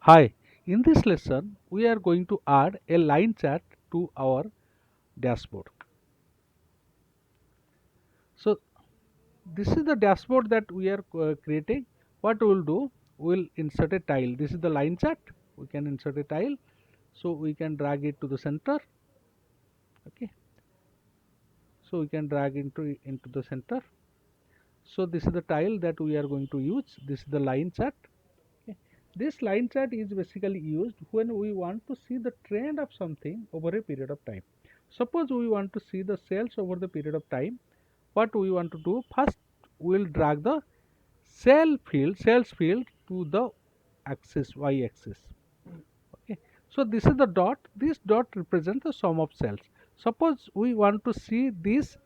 Hi, in this lesson we are going to add a line chart to our dashboard. So this is the dashboard that we are creating. What we will do, we will insert a tile. This is the line chart. We can insert a tile. So we can drag it to the center. Okay. So we can drag into the center. So this is the tile that we are going to use. This is the line chart. Okay. This line chart is basically used when we want to see the trend of something over a period of time. Suppose we want to see the sales over the period of time. What we want to do, first we will drag the sales field to the axis, y axis. Okay. So this is the dot. This dot represents the sum of sales. Suppose we want to see this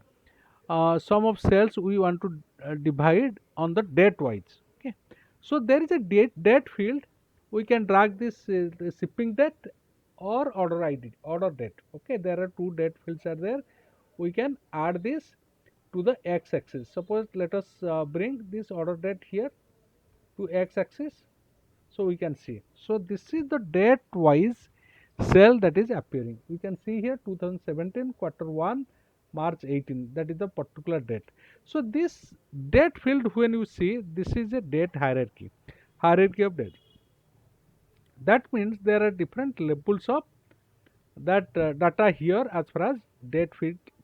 sum of sales, we want to divide on the date wise. Okay. So there is a date field. We can drag this the shipping date or order id, order date. Okay, there are two date fields are there. We can add this to the x axis. Suppose let us bring this order date here to x axis, so we can see. So this is the date wise cell that is appearing. We can see here 2017 quarter 1 March 18, that is the particular date. So this date field, when you see, this is a date hierarchy of date. That means there are different levels of that data here as far as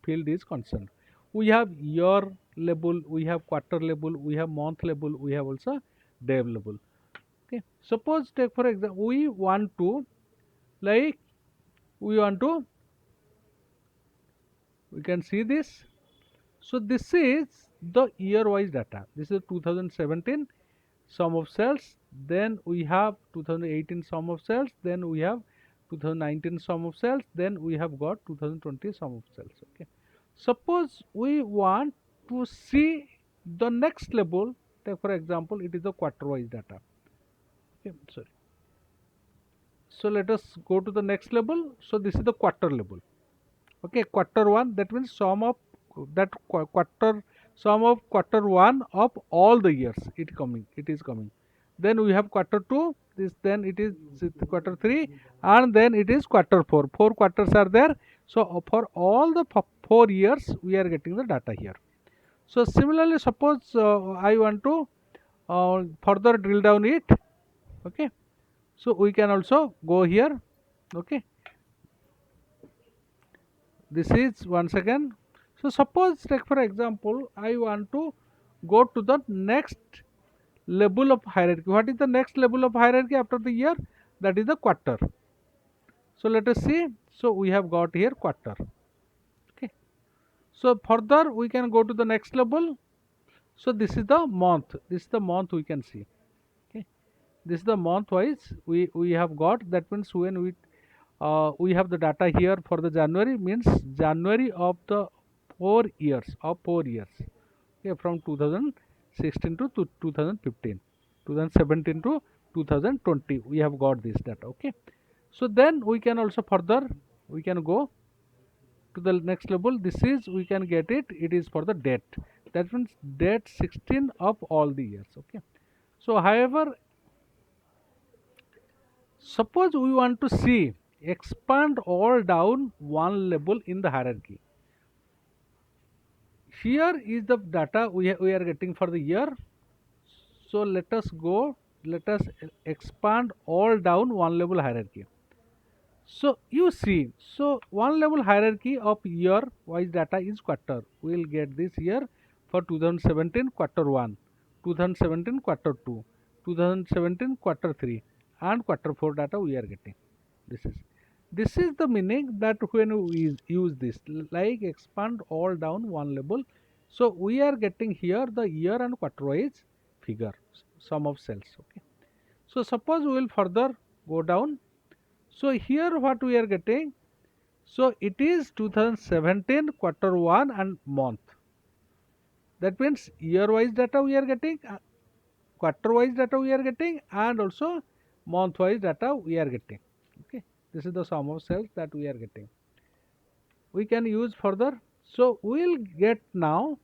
field is concerned. We have year level, we have quarter level, we have month level, we have also day level. Okay, suppose take for example, we want to, like, we want to, we can see this. So this is the year wise data. This is 2017 sum of sales, then we have 2018 sum of sales, then we have 2019 sum of sales, then we have got 2020 sum of sales. Okay, suppose we want to see the next level, take for example, it is the quarter wise data. Okay, sorry. So let us go to the next level. So this is the quarter level. Okay, quarter 1, that means sum of that quarter, sum of quarter 1 of all the years it is coming. Then we have quarter 2, this, then it is quarter 3, and then it is quarter 4. Four quarters are there. So for all the 4 years we are getting the data here. So similarly, suppose I want to further drill down it. Okay, so we can also go here. Okay, this is once again. So suppose, take for example, I want to go to the next level of hierarchy. What is the next level of hierarchy after the year? That is the quarter. So let us see. So we have got here quarter. Okay, so further we can go to the next level. So this is the month, this is the month we can see. Okay, this is the month wise we have got. That means when we have the data here for the January, means January of the 4 years, okay, from 2016 to 2015, 2017 to 2020, we have got this data. Okay, so then we can also further, we can go to the next level. This is, we can get it, it is for the date. That means date 16 of all the years. Okay, so however, suppose we want to see expand all down one level in the hierarchy. Here is the data we are getting for the year. So let us go, let us expand all down one level hierarchy. So you see, so one level hierarchy of year wise data is quarter. We will get this year for 2017 quarter 1, 2017 quarter 2, 2017 quarter 3, and quarter 4 data we are getting. This is the meaning that when we use this, like expand all down one level. So we are getting here the year and quarter wise figure, sum of sales. Okay, so suppose we will further go down. So here what we are getting, so it is 2017 quarter 1 and month. That means year wise data we are getting, quarter wise data we are getting, and also month wise data we are getting. Okay, this is the sum of sales that we are getting. We can use further. So we will get now,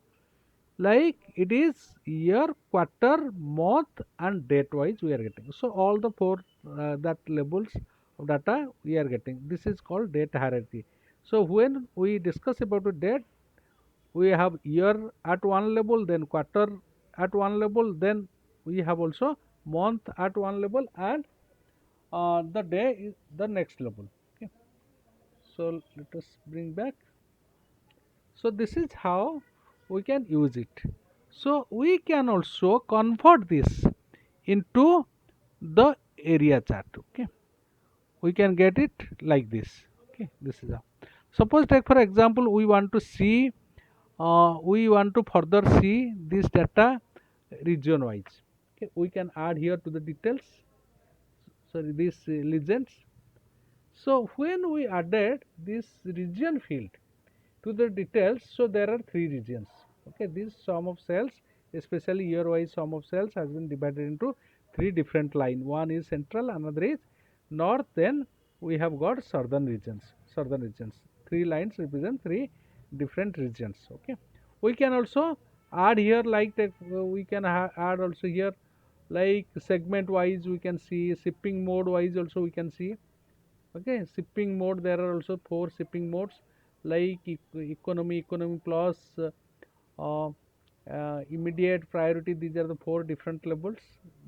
like it is year, quarter, month, and date wise we are getting. So all the 4 that labels of data we are getting. This is called date hierarchy. So when we discuss about the date, we have year at one level, then quarter at one level, then we have also month at one level, and the day is the next level. Okay. So let us bring back. So this is how we can use it. So we can also convert this into the area chart. Okay, we can get it like this. Okay, this is how. Suppose take for example we want to see, we want to further see this data region wise. Okay, we can add here to the details. Sorry, these legends. So when we added this region field to the details, so there are three regions. Okay, this sum of cells, especially year wise sum of cells, has been divided into three different line. One is central, another is north, then we have got southern regions. Three lines represent three different regions. Okay, we can also add here like that, we can add also here like segment wise we can see, shipping mode wise also we can see. Okay, shipping mode, there are also four shipping modes like economy plus, uh, immediate priority. These are the four different levels,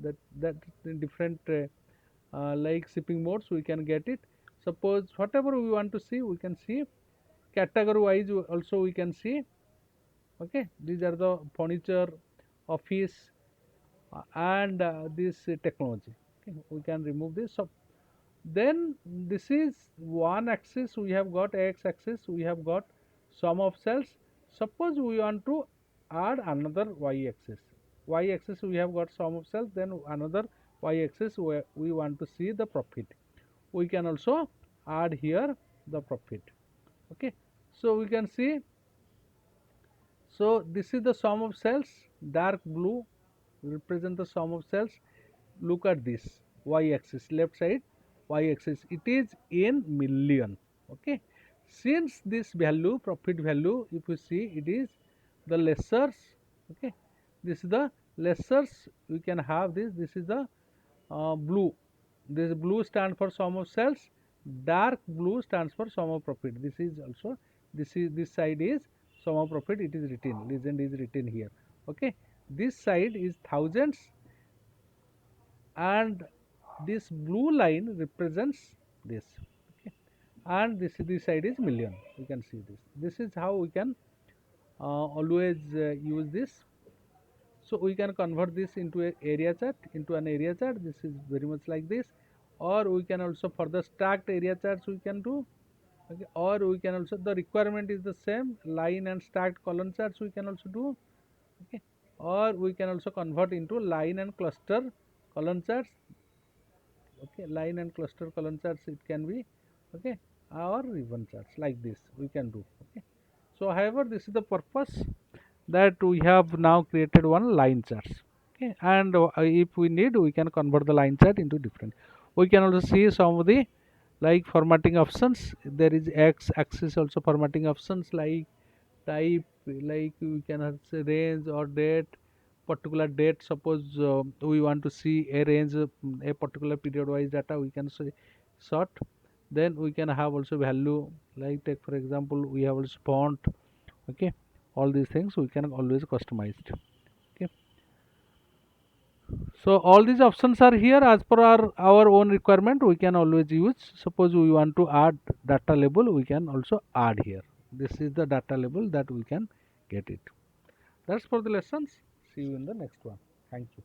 that different like shipping modes we can get it. Suppose whatever we want to see, we can see category wise also we can see. Okay, these are the furniture, office, and this technology. Okay, we can remove this. So then this is one axis, we have got x axis, we have got sum of cells. Suppose we want to add another y axis. Y axis we have got sum of cells, then another y axis where we want to see the profit. We can also add here the profit. Okay, so we can see, so this is the sum of cells, dark blue represent the sum of cells. Look at this y axis, left side y axis, it is in million. Okay, since this value, profit value, if you see, it is the lessers. Okay, this is the lessers, we can have this. This is the blue. This blue stands for sum of cells, dark blue stands for sum of profit. This is also, this side is sum of profit, it is written, legend is written here. Okay, this side is thousands, and this blue line represents this. Okay, and this side is million, you can see this. This is how we can always use this. So we can convert this into a area chart, into an area chart. This is very much like this, or we can also further stacked area charts we can do. Okay, or we can also, the requirement is the same, line and stacked column charts we can also do. Okay, or we can also convert into line and cluster column charts. Okay, line and cluster column charts it can be. Okay, or ribbon charts, like this we can do. Okay, so however this is the purpose, that we have now created one line charts. Okay, and if we need, we can convert the line chart into different. We can also see some of the like formatting options. There is x axis also formatting options, like type, like we can have say range or date, particular date. Suppose we want to see a range, a particular period wise data, we can say sort. Then we can have also value, like take for example we have also font. Okay, all these things we can always customize. Okay, so all these options are here as per our own requirement, we can always use. Suppose we want to add data label, we can also add here. This is the data label that we can get it. That's for the lessons. See you in the next one. Thank you.